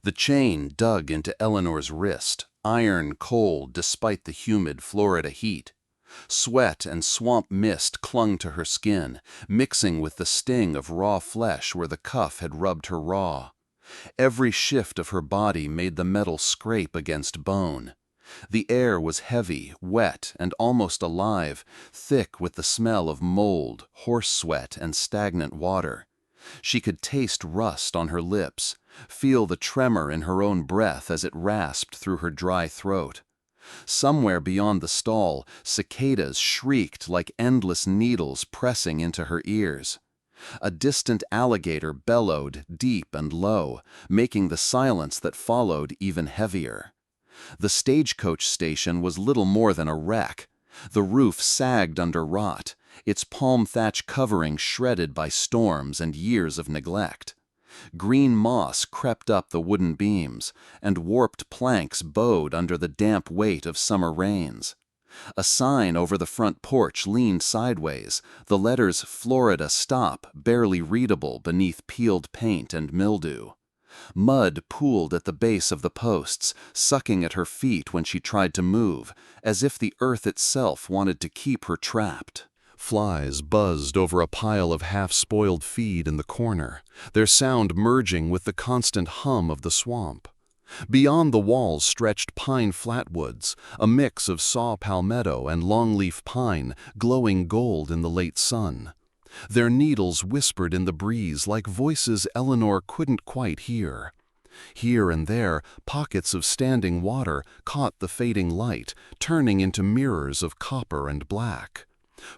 The chain dug into Eleanor's wrist, iron cold despite the humid Florida heat. Sweat and swamp mist clung to her skin, mixing with the sting of raw flesh where the cuff had rubbed her raw. Every shift of her body made the metal scrape against bone. The air was heavy, wet, and almost alive, thick with the smell of mold, horse sweat, and stagnant water. She could taste rust on her lips, feel the tremor in her own breath as it rasped through her dry throat. Somewhere beyond the stall, cicadas shrieked like endless needles pressing into her ears. A distant alligator bellowed deep and low, making the silence that followed even heavier. The stagecoach station was little more than a wreck. The roof sagged under rot, its palm thatch covering shredded by storms and years of neglect. Green moss crept up the wooden beams, and warped planks bowed under the damp weight of summer rains. A sign over the front porch leaned sideways, the letters "Florida Stop" barely readable beneath peeled paint and mildew. Mud pooled at the base of the posts, sucking at her feet when she tried to move, as if the earth itself wanted to keep her trapped. Flies buzzed over a pile of half-spoiled feed in the corner, their sound merging with the constant hum of the swamp. Beyond the walls stretched pine flatwoods, a mix of saw palmetto and longleaf pine glowing gold in the late sun. Their needles whispered in the breeze like voices Eleanor couldn't quite hear. Here and there, pockets of standing water caught the fading light, turning into mirrors of copper and black.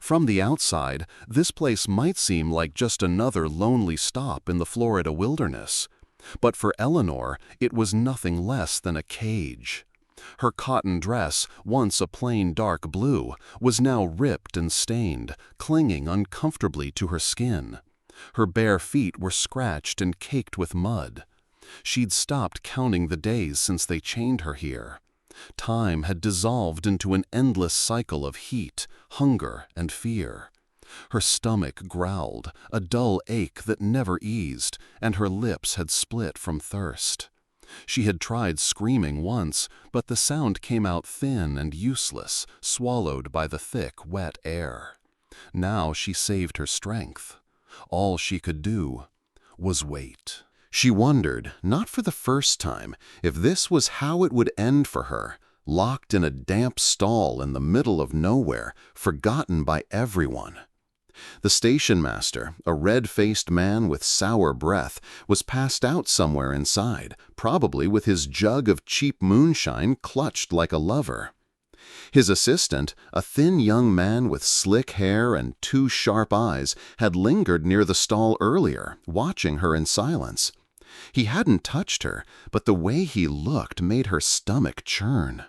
From the outside, this place might seem like just another lonely stop in the Florida wilderness. But for Eleanor, it was nothing less than a cage. Her cotton dress, once a plain dark blue, was now ripped and stained, clinging uncomfortably to her skin. Her bare feet were scratched and caked with mud. She'd stopped counting the days since they chained her here. Time had dissolved into an endless cycle of heat, hunger, and fear. Her stomach growled, a dull ache that never eased, and her lips had split from thirst. She had tried screaming once, but the sound came out thin and useless, swallowed by the thick, wet air. Now she saved her strength. All she could do was wait. She wondered, not for the first time, if this was how it would end for her, locked in a damp stall in the middle of nowhere, forgotten by everyone. The station master, a red-faced man with sour breath, was passed out somewhere inside, probably with his jug of cheap moonshine clutched like a lover. His assistant, a thin young man with slick hair and two sharp eyes, had lingered near the stall earlier, watching her in silence. He hadn't touched her, but the way he looked made her stomach churn.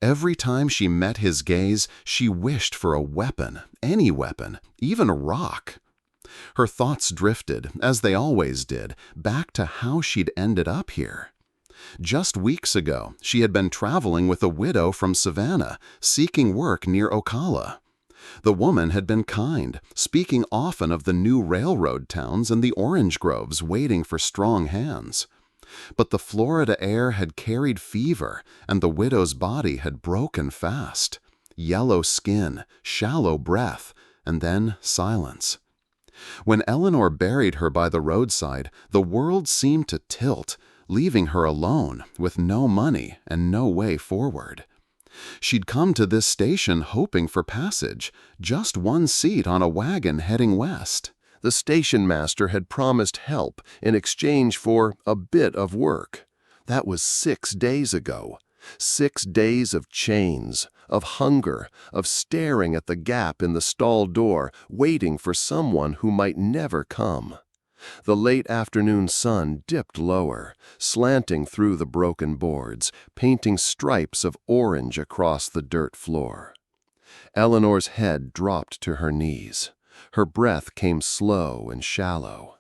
Every time she met his gaze, she wished for a weapon, any weapon, even a rock. Her thoughts drifted, as they always did, back to how she'd ended up here. Just weeks ago, she had been traveling with a widow from Savannah, seeking work near Ocala. The woman had been kind, speaking often of the new railroad towns and the orange groves waiting for strong hands. But the Florida air had carried fever, and the widow's body had broken fast. Yellow skin, shallow breath, and then silence. When Eleanor buried her by the roadside, the world seemed to tilt, leaving her alone, with no money and no way forward. She'd come to this station hoping for passage, just one seat on a wagon heading west. The station master had promised help in exchange for a bit of work. That was 6 days ago. 6 days of chains, of hunger, of staring at the gap in the stall door, waiting for someone who might never come. The late afternoon sun dipped lower, slanting through the broken boards, painting stripes of orange across the dirt floor. Eleanor's head dropped to her knees. Her breath came slow and shallow.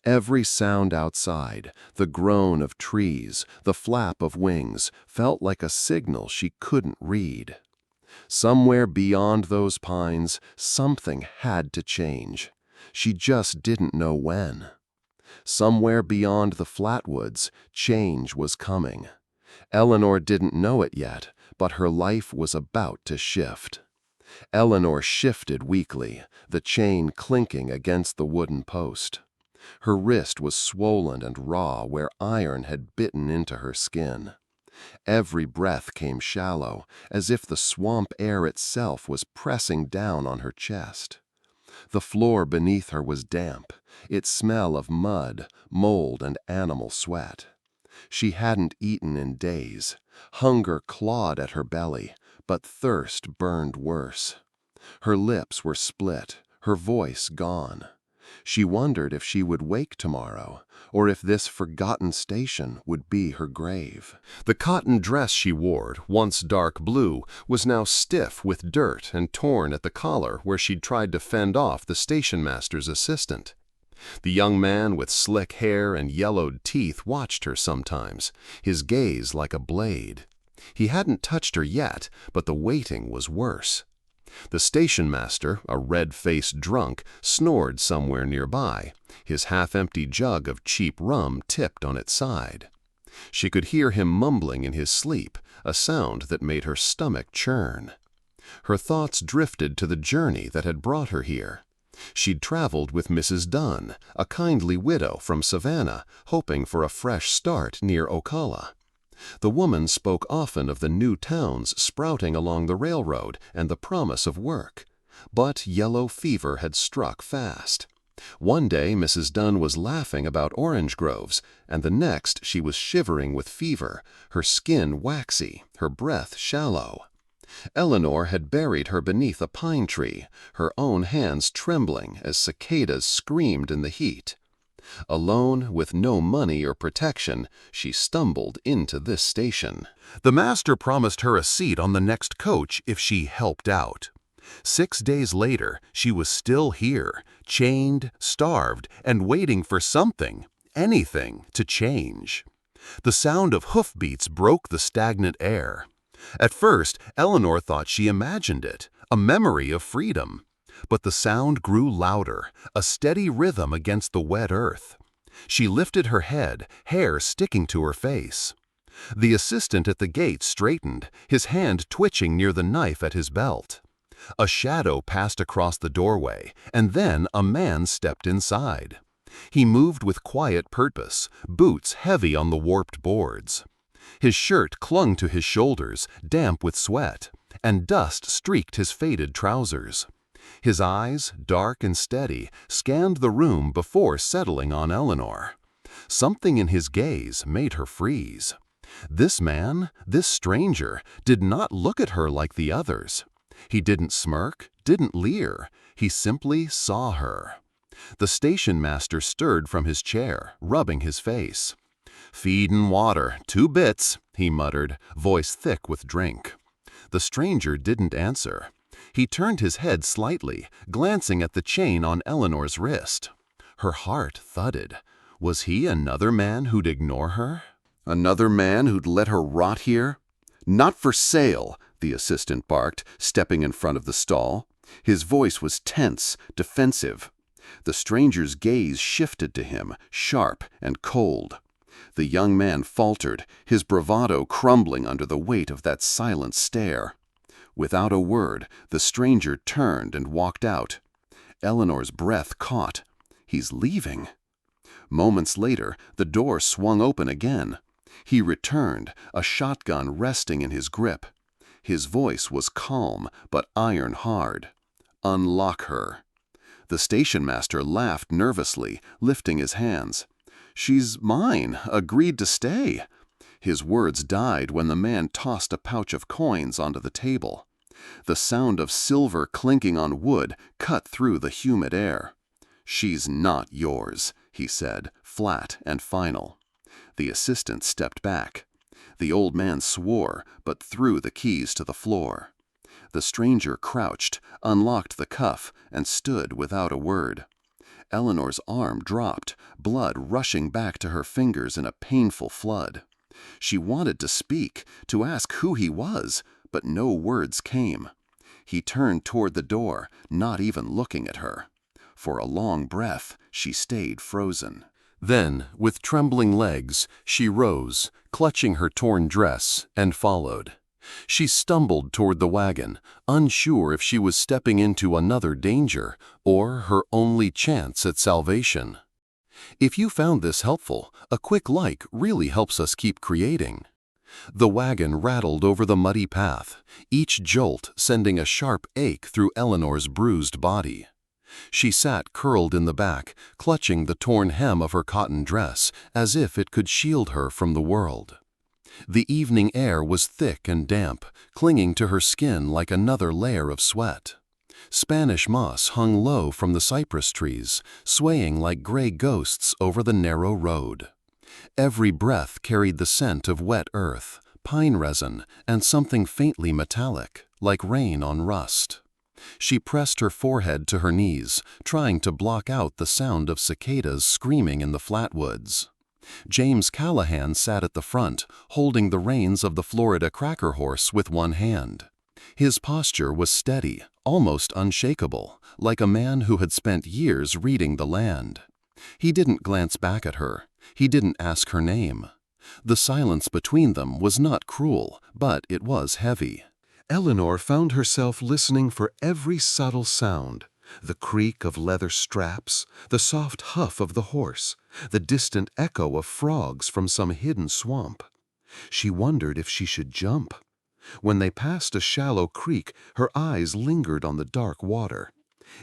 Every sound outside, the groan of trees, the flap of wings, felt like a signal she couldn't read. Somewhere beyond those pines, something had to change. She just didn't know when. Somewhere beyond the flatwoods, change was coming. Eleanor didn't know it yet, but her life was about to shift. Eleanor shifted weakly, the chain clinking against the wooden post. Her wrist was swollen and raw where iron had bitten into her skin. Every breath came shallow, as if the swamp air itself was pressing down on her chest. The floor beneath her was damp, its smell of mud, mold, and animal sweat. She hadn't eaten in days. Hunger clawed at her belly, but thirst burned worse. Her lips were split, her voice gone. She wondered if she would wake tomorrow, or if this forgotten station would be her grave. The cotton dress she wore, once dark blue, was now stiff with dirt and torn at the collar where she'd tried to fend off the station master's assistant. The young man with slick hair and yellowed teeth watched her sometimes, his gaze like a blade. He hadn't touched her yet, but the waiting was worse. The station master, a red-faced drunk, snored somewhere nearby, his half-empty jug of cheap rum tipped on its side. She could hear him mumbling in his sleep, a sound that made her stomach churn. Her thoughts drifted to the journey that had brought her here. She'd traveled with Mrs. Dunn, a kindly widow from Savannah, hoping for a fresh start near Ocala. The woman spoke often of the new towns sprouting along the railroad and the promise of work. But yellow fever had struck fast. One day Mrs. Dunn was laughing about orange groves, and the next she was shivering with fever, her skin waxy, her breath shallow. Eleanor had buried her beneath a pine tree, her own hands trembling as cicadas screamed in the heat. Alone, with no money or protection, she stumbled into this station. The master promised her a seat on the next coach if she helped out. 6 days later, she was still here, chained, starved, and waiting for something, anything, to change. The sound of hoofbeats broke the stagnant air. At first, Eleanor thought she imagined it, a memory of freedom. But the sound grew louder, a steady rhythm against the wet earth. She lifted her head, hair sticking to her face. The assistant at the gate straightened, his hand twitching near the knife at his belt. A shadow passed across the doorway, and then a man stepped inside. He moved with quiet purpose, boots heavy on the warped boards. His shirt clung to his shoulders, damp with sweat, and dust streaked his faded trousers. His eyes, dark and steady, scanned the room before settling on Eleanor. Something in his gaze made her freeze. This man, this stranger, did not look at her like the others. He didn't smirk, didn't leer. He simply saw her. The station master stirred from his chair, rubbing his face. "Feed and water, 2 bits," he muttered, voice thick with drink. The stranger didn't answer. He turned his head slightly, glancing at the chain on Eleanor's wrist. Her heart thudded. Was he another man who'd ignore her? Another man who'd let her rot here? "Not for sale," the assistant barked, stepping in front of the stall. His voice was tense, defensive. The stranger's gaze shifted to him, sharp and cold. The young man faltered, his bravado crumbling under the weight of that silent stare. Without a word, the stranger turned and walked out. Eleanor's breath caught. He's leaving. Moments later, the door swung open again. He returned, a shotgun resting in his grip. His voice was calm, but iron hard. "Unlock her." The station master laughed nervously, lifting his hands. "She's mine, agreed to stay." His words died when the man tossed a pouch of coins onto the table. The sound of silver clinking on wood cut through the humid air. "She's not yours," he said, flat and final. The assistant stepped back. The old man swore, but threw the keys to the floor. The stranger crouched, unlocked the cuff, and stood without a word. Eleanor's arm dropped, blood rushing back to her fingers in a painful flood. She wanted to speak, to ask who he was, but no words came. He turned toward the door, not even looking at her. For a long breath, she stayed frozen. Then, with trembling legs, she rose, clutching her torn dress, and followed. She stumbled toward the wagon, unsure if she was stepping into another danger or her only chance at salvation. If you found this helpful, a quick like really helps us keep creating. The wagon rattled over the muddy path, each jolt sending a sharp ache through Eleanor's bruised body. She sat curled in the back, clutching the torn hem of her cotton dress as if it could shield her from the world. The evening air was thick and damp, clinging to her skin like another layer of sweat. Spanish moss hung low from the cypress trees, swaying like gray ghosts over the narrow road. Every breath carried the scent of wet earth, pine resin, and something faintly metallic, like rain on rust. She pressed her forehead to her knees, trying to block out the sound of cicadas screaming in the flatwoods. James Callahan sat at the front, holding the reins of the Florida Cracker Horse with one hand. His posture was steady, almost unshakable, like a man who had spent years reading the land. He didn't glance back at her. He didn't ask her name. The silence between them was not cruel, but it was heavy. Eleanor found herself listening for every subtle sound, the creak of leather straps, the soft huff of the horse, the distant echo of frogs from some hidden swamp. She wondered if she should jump. When they passed a shallow creek, her eyes lingered on the dark water.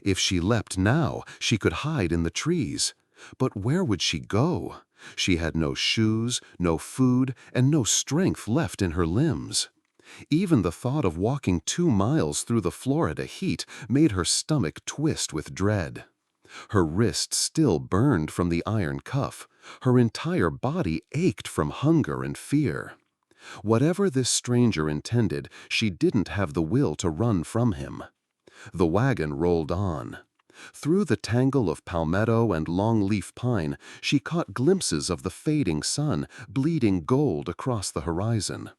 If she leapt now, she could hide in the trees. But where would she go? She had no shoes, no food, and no strength left in her limbs. Even the thought of walking 2 miles through the Florida heat made her stomach twist with dread. Her wrist still burned from the iron cuff. Her entire body ached from hunger and fear. Whatever this stranger intended, she didn't have the will to run from him. The wagon rolled on. Through the tangle of palmetto and longleaf pine, she caught glimpses of the fading sun, bleeding gold across the horizon.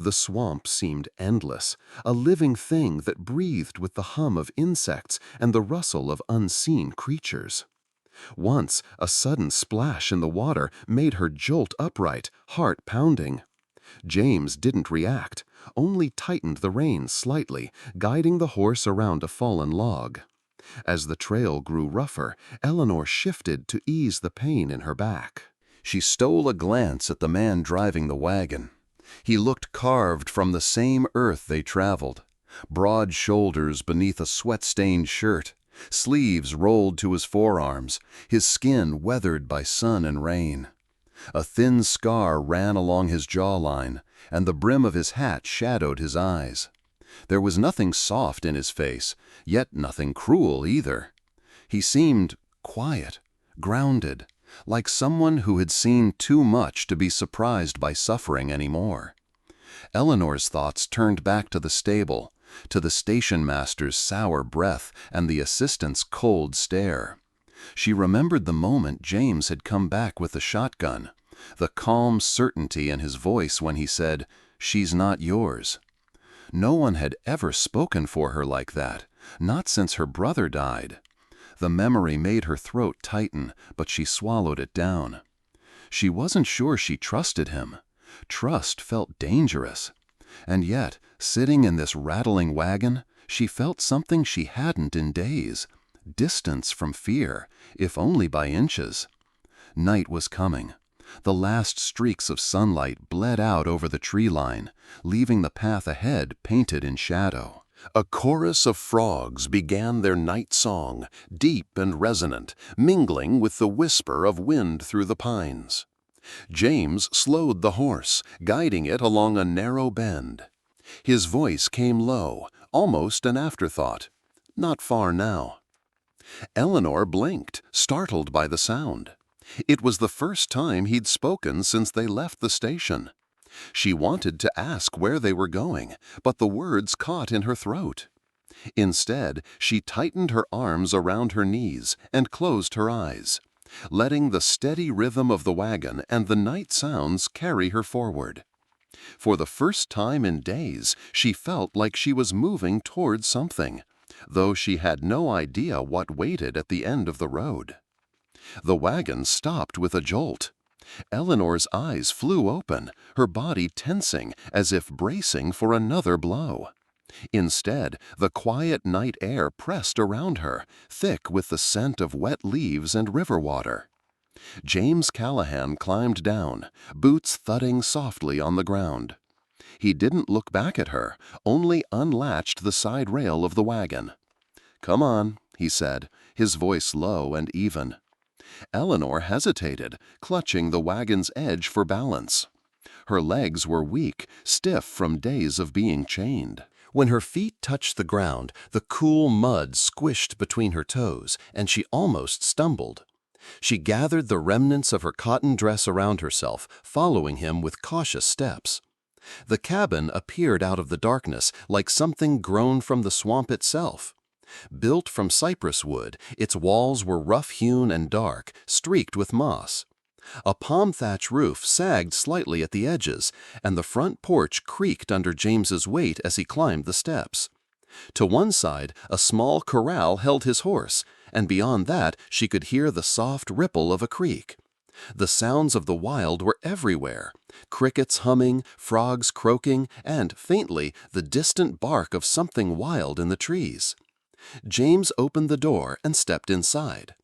The swamp seemed endless, a living thing that breathed with the hum of insects and the rustle of unseen creatures. Once, a sudden splash in the water made her jolt upright, heart pounding. James didn't react, only tightened the reins slightly, guiding the horse around a fallen log. As the trail grew rougher, Eleanor shifted to ease the pain in her back. She stole a glance at the man driving the wagon. He looked carved from the same earth they traveled. Broad shoulders beneath a sweat-stained shirt, sleeves rolled to his forearms, his skin weathered by sun and rain. A thin scar ran along his jawline, and the brim of his hat shadowed his eyes. There was nothing soft in his face, yet nothing cruel either. He seemed quiet, grounded, like someone who had seen too much to be surprised by suffering anymore. Eleanor's thoughts turned back to the stable, to the station master's sour breath and the assistant's cold stare. She remembered the moment James had come back with the shotgun, the calm certainty in his voice when he said, "She's not yours." No one had ever spoken for her like that, not since her brother died. The memory made her throat tighten, but she swallowed it down. She wasn't sure she trusted him. Trust felt dangerous. And yet, sitting in this rattling wagon, she felt something she hadn't in days. Distance from fear, if only by inches. Night was coming. The last streaks of sunlight bled out over the tree line, leaving the path ahead painted in shadow. A chorus of frogs began their night song, deep and resonant, mingling with the whisper of wind through the pines. James slowed the horse, guiding it along a narrow bend. His voice came low, almost an afterthought. Not far now. Eleanor blinked, startled by the sound. It was the first time he'd spoken since they left the station. She wanted to ask where they were going, but the words caught in her throat. Instead, she tightened her arms around her knees and closed her eyes, letting the steady rhythm of the wagon and the night sounds carry her forward. For the first time in days, she felt like she was moving toward something, though she had no idea what waited at the end of the road. The wagon stopped with a jolt. Eleanor's eyes flew open, her body tensing as if bracing for another blow. Instead, the quiet night air pressed around her, thick with the scent of wet leaves and river water. James Callahan climbed down, boots thudding softly on the ground. He didn't look back at her, only unlatched the side rail of the wagon. "Come on," he said, his voice low and even. Eleanor hesitated, clutching the wagon's edge for balance. Her legs were weak, stiff from days of being chained. When her feet touched the ground, the cool mud squished between her toes, and she almost stumbled. She gathered the remnants of her cotton dress around herself, following him with cautious steps. The cabin appeared out of the darkness like something grown from the swamp itself. Built from cypress wood, its walls were rough-hewn and dark, streaked with moss. A palm thatch roof sagged slightly at the edges, and the front porch creaked under James's weight as he climbed the steps. To one side, a small corral held his horse, and beyond that she could hear the soft ripple of a creek. The sounds of the wild were everywhere: crickets humming, frogs croaking, and, faintly, the distant bark of something wild in the trees. James opened the door and stepped inside.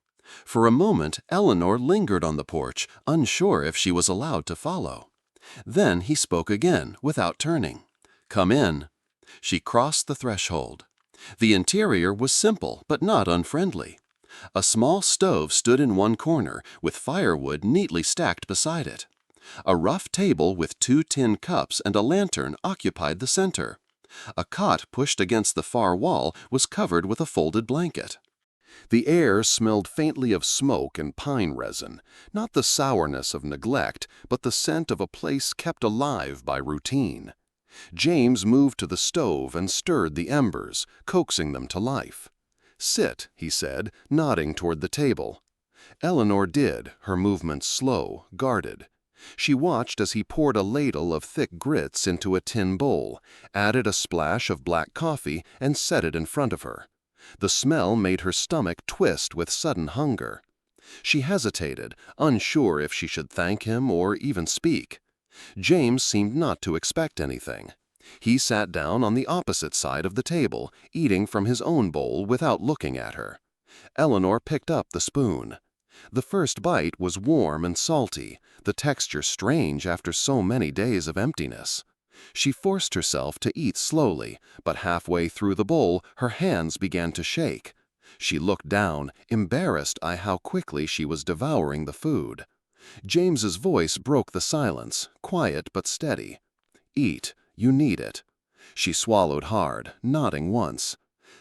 For a moment, Eleanor lingered on the porch, unsure if she was allowed to follow. Then he spoke again, without turning. "Come in." She crossed the threshold. The interior was simple, but not unfriendly. A small stove stood in one corner, with firewood neatly stacked beside it. A rough table with 2 tin cups and a lantern occupied the center. A cot pushed against the far wall was covered with a folded blanket. The air smelled faintly of smoke and pine resin, not the sourness of neglect, but the scent of a place kept alive by routine. James moved to the stove and stirred the embers, coaxing them to life. "Sit," he said, nodding toward the table. Eleanor did, her movements slow, guarded. She watched as he poured a ladle of thick grits into a tin bowl, added a splash of black coffee, and set it in front of her. The smell made her stomach twist with sudden hunger. She hesitated, unsure if she should thank him or even speak. James seemed not to expect anything. He sat down on the opposite side of the table, eating from his own bowl without looking at her. Eleanor picked up the spoon. The first bite was warm and salty, the texture strange after so many days of emptiness. She forced herself to eat slowly, but halfway through the bowl her hands began to shake. She looked down, embarrassed by how quickly she was devouring the food. James's voice broke the silence, quiet but steady. "Eat. You need it." She swallowed hard, nodding once.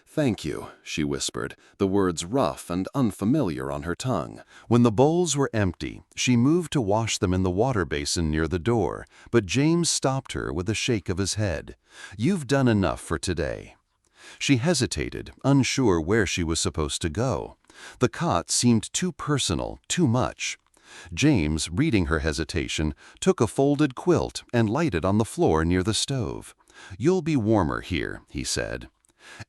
"Thank you," she whispered, the words rough and unfamiliar on her tongue. When the bowls were empty, she moved to wash them in the water basin near the door, but James stopped her with a shake of his head. "You've done enough for today." She hesitated, unsure where she was supposed to go. The cot seemed too personal, too much. James, reading her hesitation, took a folded quilt and laid it on the floor near the stove. "You'll be warmer here," he said.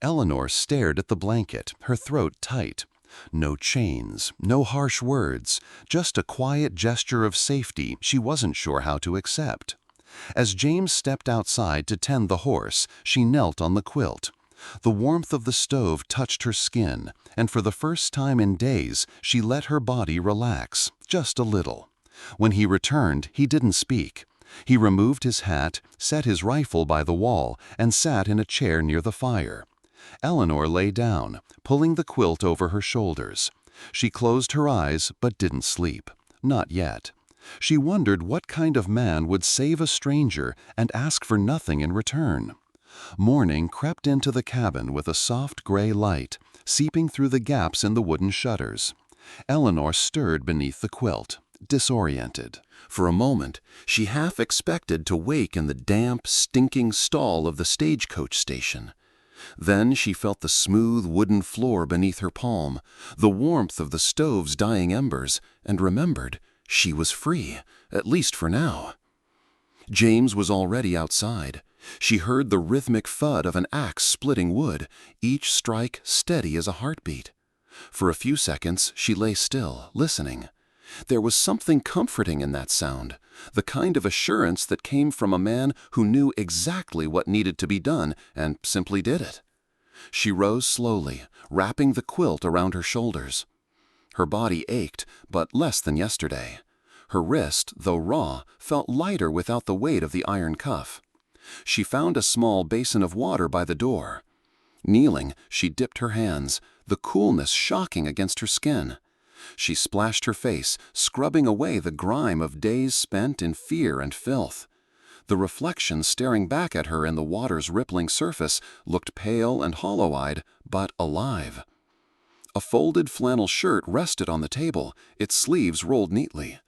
Eleanor stared at the blanket, her throat tight. No chains, no harsh words, just a quiet gesture of safety she wasn't sure how to accept. As James stepped outside to tend the horse, she knelt on the quilt. The warmth of the stove touched her skin, and for the first time in days she let her body relax, just a little. When he returned, he didn't speak. He removed his hat, set his rifle by the wall, and sat in a chair near the fire. Eleanor lay down, pulling the quilt over her shoulders. She closed her eyes but didn't sleep. Not yet. She wondered what kind of man would save a stranger and ask for nothing in return. Morning crept into the cabin with a soft gray light, seeping through the gaps in the wooden shutters. Eleanor stirred beneath the quilt, disoriented. For a moment, she half expected to wake in the damp, stinking stall of the stagecoach station. Then she felt the smooth wooden floor beneath her palm, the warmth of the stove's dying embers, and remembered she was free, at least for now. James was already outside. She heard the rhythmic thud of an axe splitting wood, each strike steady as a heartbeat. For a few seconds, she lay still, listening. There was something comforting in that sound, the kind of assurance that came from a man who knew exactly what needed to be done and simply did it. She rose slowly, wrapping the quilt around her shoulders. Her body ached, but less than yesterday. Her wrist, though raw, felt lighter without the weight of the iron cuff. She found a small basin of water by the door. Kneeling, she dipped her hands, the coolness shocking against her skin. She splashed her face, scrubbing away the grime of days spent in fear and filth. The reflection staring back at her in the water's rippling surface looked pale and hollow-eyed, but alive. A folded flannel shirt rested on the table, its sleeves rolled neatly.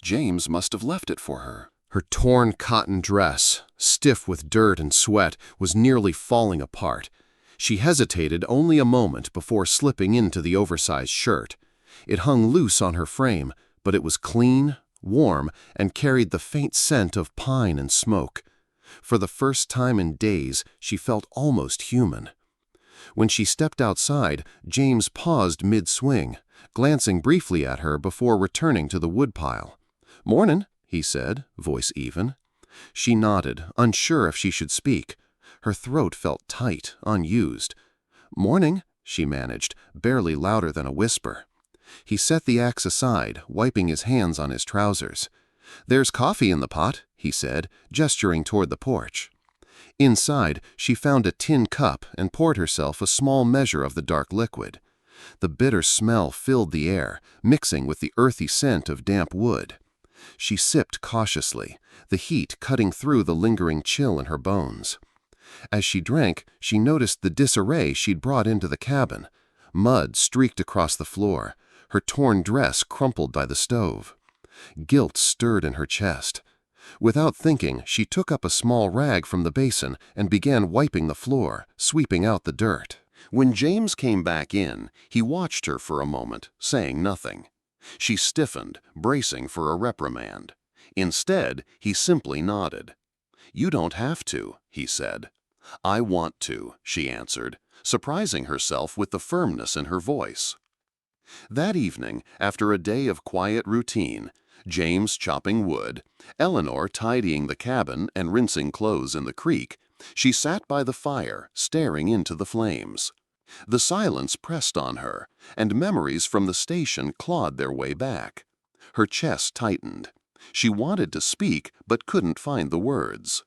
James must have left it for her. Her torn cotton dress, stiff with dirt and sweat, was nearly falling apart. She hesitated only a moment before slipping into the oversized shirt. It hung loose on her frame, but it was clean, warm, and carried the faint scent of pine and smoke. For the first time in days, she felt almost human. When she stepped outside, James paused mid-swing, glancing briefly at her before returning to the woodpile. "Mornin'," he said, voice even. She nodded, unsure if she should speak. Her throat felt tight, unused. "Morning," she managed, barely louder than a whisper. He set the axe aside, wiping his hands on his trousers. "There's coffee in the pot," he said, gesturing toward the porch. Inside, she found a tin cup and poured herself a small measure of the dark liquid. The bitter smell filled the air, mixing with the earthy scent of damp wood. She sipped cautiously, the heat cutting through the lingering chill in her bones. As she drank, she noticed the disarray she'd brought into the cabin. Mud streaked across the floor, her torn dress crumpled by the stove. Guilt stirred in her chest. Without thinking, she took up a small rag from the basin and began wiping the floor, sweeping out the dirt. When James came back in, he watched her for a moment, saying nothing. She stiffened, bracing for a reprimand. Instead, he simply nodded. "You don't have to," he said. "I want to," she answered, surprising herself with the firmness in her voice. That evening, after a day of quiet routine, James chopping wood, Eleanor tidying the cabin and rinsing clothes in the creek, she sat by the fire, staring into the flames. The silence pressed on her, and memories from the station clawed their way back. Her chest tightened. She wanted to speak, but couldn't find the words.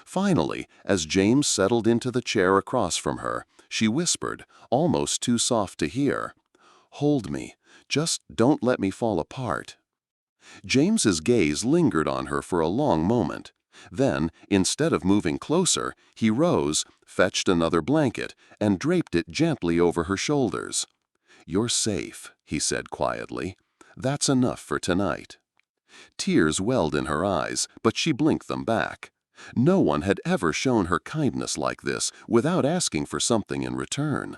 Finally, as James settled into the chair across from her, she whispered, almost too soft to hear, "Hold me. Just don't let me fall apart." James's gaze lingered on her for a long moment. Then, instead of moving closer, he rose, fetched another blanket, and draped it gently over her shoulders. "You're safe," he said quietly. "That's enough for tonight." Tears welled in her eyes, but she blinked them back. No one had ever shown her kindness like this without asking for something in return.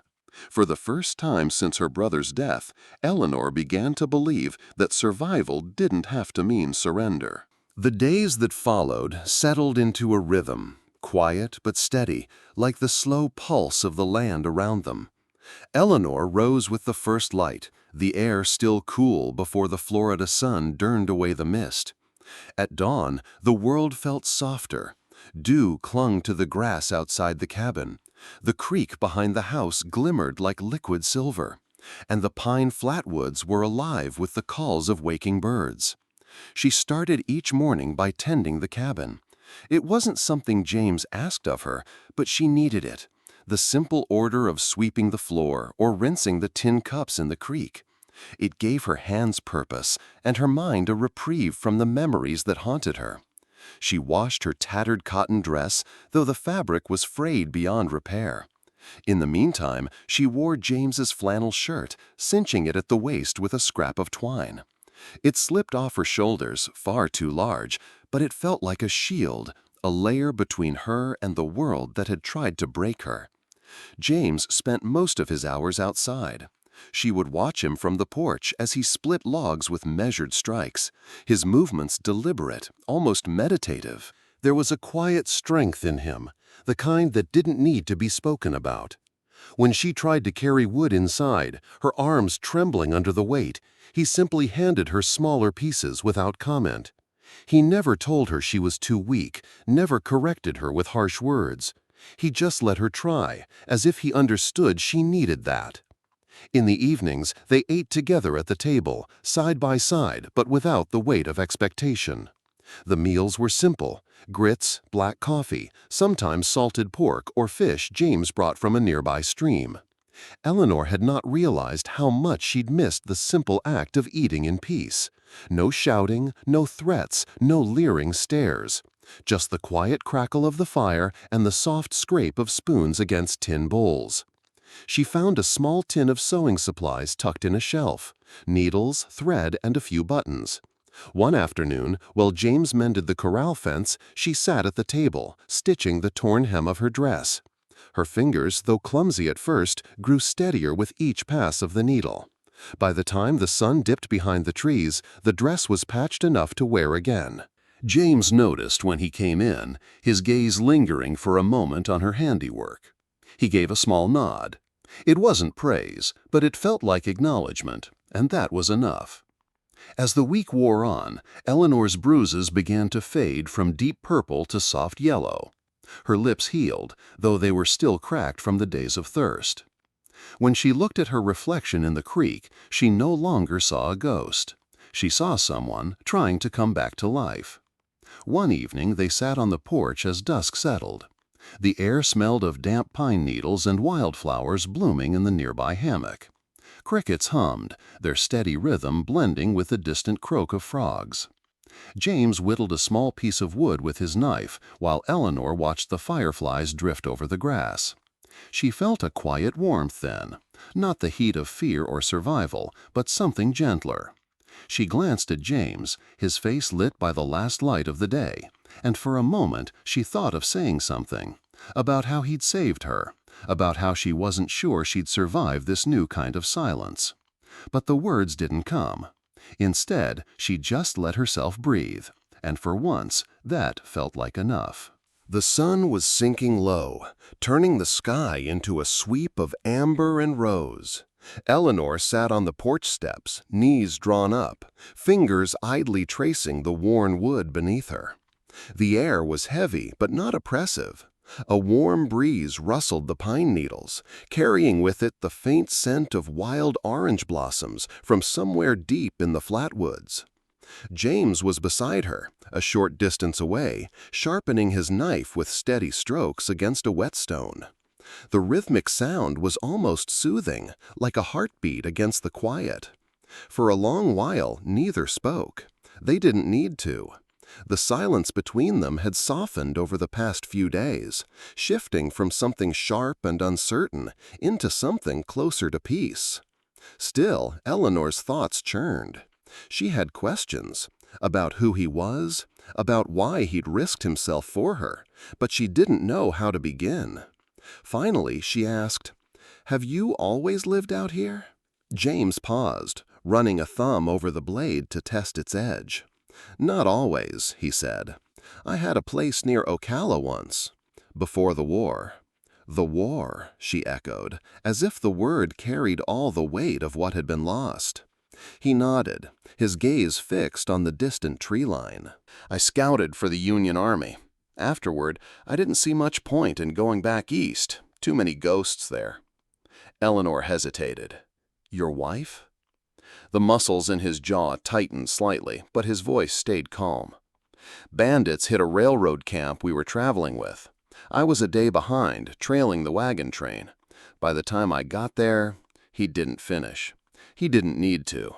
For the first time since her brother's death, Eleanor began to believe that survival didn't have to mean surrender. The days that followed settled into a rhythm, quiet but steady, like the slow pulse of the land around them. Eleanor rose with the first light, the air still cool before the Florida sun burned away the mist. At dawn, the world felt softer. Dew clung to the grass outside the cabin. The creek behind the house glimmered like liquid silver, and the pine flatwoods were alive with the calls of waking birds. She started each morning by tending the cabin. It wasn't something James asked of her, but she needed it. The simple order of sweeping the floor or rinsing the tin cups in the creek. It gave her hands purpose and her mind a reprieve from the memories that haunted her. She washed her tattered cotton dress, though the fabric was frayed beyond repair. In the meantime, she wore James's flannel shirt, cinching it at the waist with a scrap of twine. It slipped off her shoulders, far too large, but it felt like a shield, a layer between her and the world that had tried to break her. James spent most of his hours outside. She would watch him from the porch as he split logs with measured strikes, his movements deliberate, almost meditative. There was a quiet strength in him, the kind that didn't need to be spoken about. When she tried to carry wood inside, her arms trembling under the weight, he simply handed her smaller pieces without comment. He never told her she was too weak, never corrected her with harsh words. He just let her try, as if he understood she needed that. In the evenings, they ate together at the table, side by side, but without the weight of expectation. The meals were simple: grits, black coffee, sometimes salted pork or fish James brought from a nearby stream. Eleanor had not realized how much she'd missed the simple act of eating in peace. No shouting, no threats, no leering stares. Just the quiet crackle of the fire and the soft scrape of spoons against tin bowls. She found a small tin of sewing supplies tucked in a shelf: needles, thread, and a few buttons. One afternoon, while James mended the corral fence, she sat at the table, stitching the torn hem of her dress. Her fingers, though clumsy at first, grew steadier with each pass of the needle. By the time the sun dipped behind the trees, the dress was patched enough to wear again. James noticed when he came in, his gaze lingering for a moment on her handiwork. He gave a small nod. It wasn't praise, but it felt like acknowledgement, and that was enough. As the week wore on, Eleanor's bruises began to fade from deep purple to soft yellow. Her lips healed, though they were still cracked from the days of thirst. When she looked at her reflection in the creek, she no longer saw a ghost. She saw someone trying to come back to life. One evening they sat on the porch as dusk settled. The air smelled of damp pine needles and wildflowers blooming in the nearby hammock. Crickets hummed, their steady rhythm blending with the distant croak of frogs. James whittled a small piece of wood with his knife, while Eleanor watched the fireflies drift over the grass. She felt a quiet warmth then, not the heat of fear or survival, but something gentler. She glanced at James, his face lit by the last light of the day, and for a moment she thought of saying something, about how he'd saved her, about how she wasn't sure she'd survive this new kind of silence. But the words didn't come. Instead, she just let herself breathe, and for once, that felt like enough. The sun was sinking low, turning the sky into a sweep of amber and rose. Eleanor sat on the porch steps, knees drawn up, fingers idly tracing the worn wood beneath her. The air was heavy but not oppressive. A warm breeze rustled the pine needles, carrying with it the faint scent of wild orange blossoms from somewhere deep in the flatwoods. James was beside her, a short distance away, sharpening his knife with steady strokes against a whetstone. The rhythmic sound was almost soothing, like a heartbeat against the quiet. For a long while, neither spoke. They didn't need to. The silence between them had softened over the past few days, shifting from something sharp and uncertain into something closer to peace. Still, Eleanor's thoughts churned. She had questions about who he was, about why he'd risked himself for her, but she didn't know how to begin. Finally, she asked, "Have you always lived out here?" James paused, running a thumb over the blade to test its edge. "Not always," he said. "I had a place near Ocala once, before the war." "The war," she echoed, as if the word carried all the weight of what had been lost. He nodded, his gaze fixed on the distant tree line. "I scouted for the Union Army. Afterward, I didn't see much point in going back east. Too many ghosts there." Eleanor hesitated. "Your wife?" The muscles in his jaw tightened slightly, but his voice stayed calm. "Bandits hit a railroad camp we were traveling with. I was a day behind, trailing the wagon train. By the time I got there, he didn't finish. He didn't need to."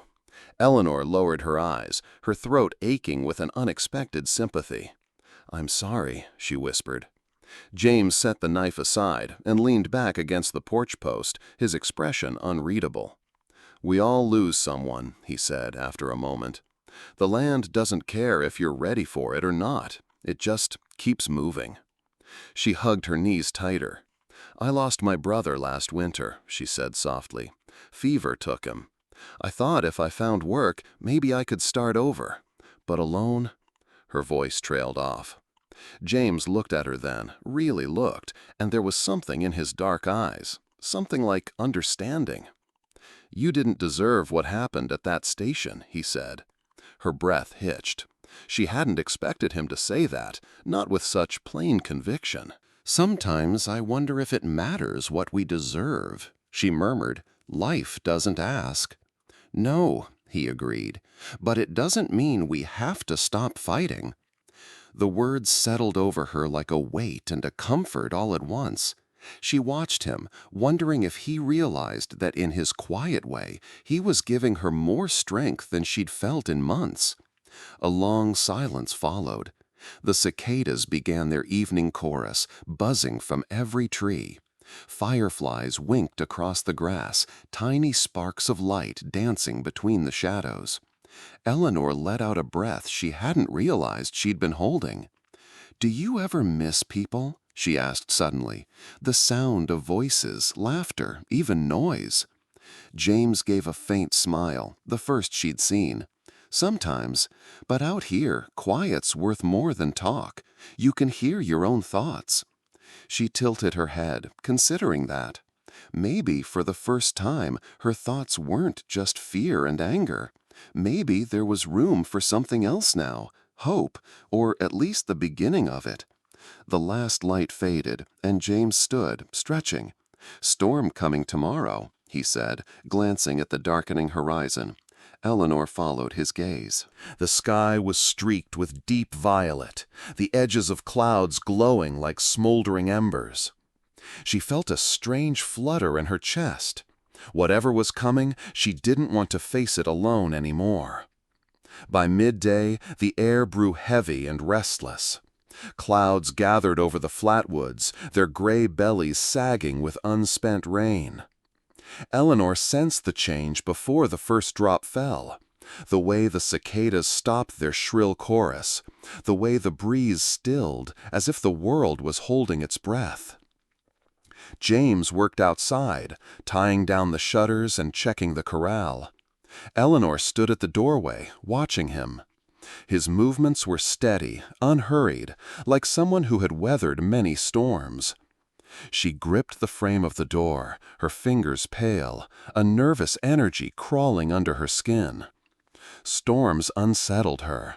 Eleanor lowered her eyes, her throat aching with an unexpected sympathy. "I'm sorry," she whispered. James set the knife aside and leaned back against the porch post, his expression unreadable. "We all lose someone," he said after a moment. "The land doesn't care if you're ready for it or not. It just keeps moving." She hugged her knees tighter. "I lost my brother last winter," she said softly. "Fever took him. I thought if I found work, maybe I could start over. But alone—" Her voice trailed off. James looked at her then, really looked, and there was something in his dark eyes, something like understanding. "You didn't deserve what happened at that station," he said. Her breath hitched. She hadn't expected him to say that, not with such plain conviction. "Sometimes I wonder if it matters what we deserve," she murmured. "Life doesn't ask." "No," he agreed, "but it doesn't mean we have to stop fighting." The words settled over her like a weight and a comfort all at once. She watched him, wondering if he realized that in his quiet way he was giving her more strength than she'd felt in months. A long silence followed. The cicadas began their evening chorus, buzzing from every tree. Fireflies winked across the grass, tiny sparks of light dancing between the shadows. Eleanor let out a breath she hadn't realized she'd been holding. "Do you ever miss people?" she asked suddenly. "The sound of voices, laughter, even noise." James gave a faint smile, the first she'd seen. "Sometimes, but out here, quiet's worth more than talk. You can hear your own thoughts." She tilted her head, considering that. Maybe for the first time her thoughts weren't just fear and anger. Maybe there was room for something else now, hope, or at least the beginning of it. The last light faded, and James stood, stretching. "Storm coming tomorrow," he said, glancing at the darkening horizon. Eleanor followed his gaze. The sky was streaked with deep violet, the edges of clouds glowing like smoldering embers. She felt a strange flutter in her chest. Whatever was coming, she didn't want to face it alone anymore. By midday, the air grew heavy and restless. Clouds gathered over the flatwoods, their gray bellies sagging with unspent rain. Eleanor sensed the change before the first drop fell. The way the cicadas stopped their shrill chorus, the way the breeze stilled as if the world was holding its breath. James worked outside, tying down the shutters and checking the corral. Eleanor stood at the doorway, watching him. His movements were steady, unhurried, like someone who had weathered many storms. She gripped the frame of the door, her fingers pale, a nervous energy crawling under her skin. Storms unsettled her.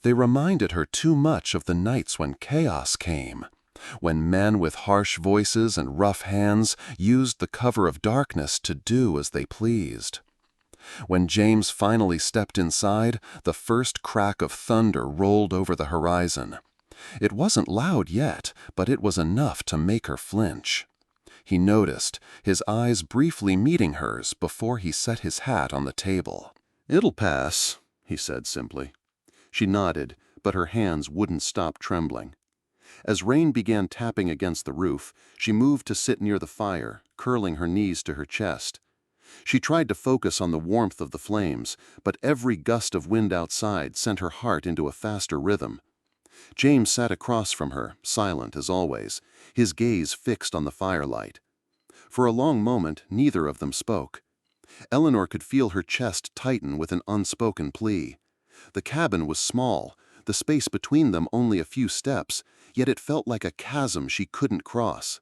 They reminded her too much of the nights when chaos came, when men with harsh voices and rough hands used the cover of darkness to do as they pleased. When James finally stepped inside, the first crack of thunder rolled over the horizon. It wasn't loud yet, but it was enough to make her flinch. He noticed, his eyes briefly meeting hers before he set his hat on the table. "It'll pass," he said simply. She nodded, but her hands wouldn't stop trembling. As rain began tapping against the roof, she moved to sit near the fire, curling her knees to her chest. She tried to focus on the warmth of the flames, but every gust of wind outside sent her heart into a faster rhythm. James sat across from her, silent as always, his gaze fixed on the firelight. For a long moment, neither of them spoke. Eleanor could feel her chest tighten with an unspoken plea. The cabin was small, the space between them only a few steps, yet it felt like a chasm she couldn't cross.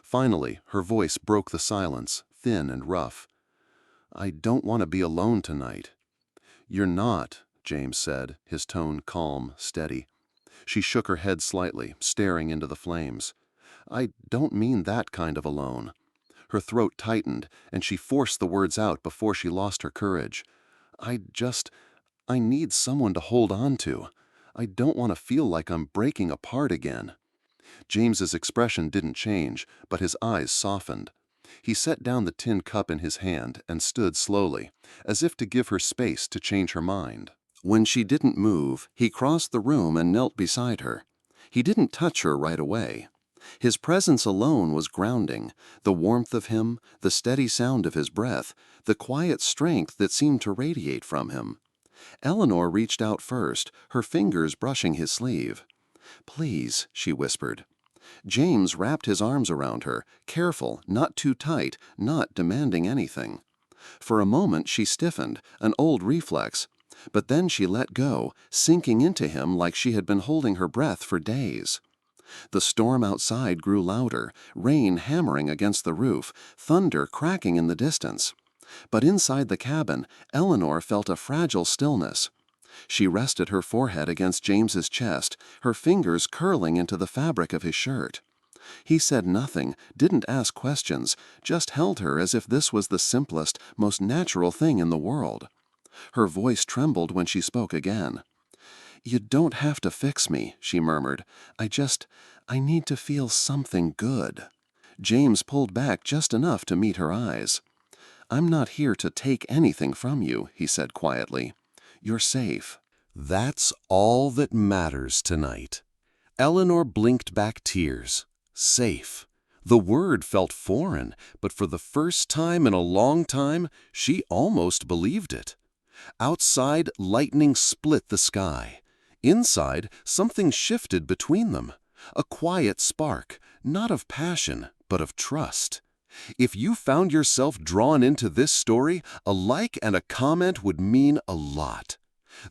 Finally, her voice broke the silence, thin and rough. "I don't want to be alone tonight." "You're not," James said, his tone calm, steady. She shook her head slightly, staring into the flames. "I don't mean that kind of alone." Her throat tightened, and she forced the words out before she lost her courage. I need someone to hold on to. I don't want to feel like I'm breaking apart again." James's expression didn't change, but his eyes softened. He set down the tin cup in his hand and stood slowly, as if to give her space to change her mind. When she didn't move, he crossed the room and knelt beside her. He didn't touch her right away. His presence alone was grounding, the warmth of him, the steady sound of his breath, the quiet strength that seemed to radiate from him. Eleanor reached out first, her fingers brushing his sleeve. "Please," she whispered. James wrapped his arms around her, careful, not too tight, not demanding anything. For a moment she stiffened, an old reflex, but then she let go, sinking into him like she had been holding her breath for days. The storm outside grew louder, rain hammering against the roof, thunder cracking in the distance. But inside the cabin, Eleanor felt a fragile stillness. She rested her forehead against James's chest, her fingers curling into the fabric of his shirt. He said nothing, didn't ask questions, just held her as if this was the simplest, most natural thing in the world. Her voice trembled when she spoke again. "You don't have to fix me," she murmured. I need to feel something good." James pulled back just enough to meet her eyes. "I'm not here to take anything from you," he said quietly. "You're safe." That's all that matters tonight. Eleanor blinked back tears. Safe. The word felt foreign, but for the first time in a long time, she almost believed it. Outside, lightning split the sky. Inside, something shifted between them. A quiet spark, not of passion, but of trust. If you found yourself drawn into this story, a like and a comment would mean a lot.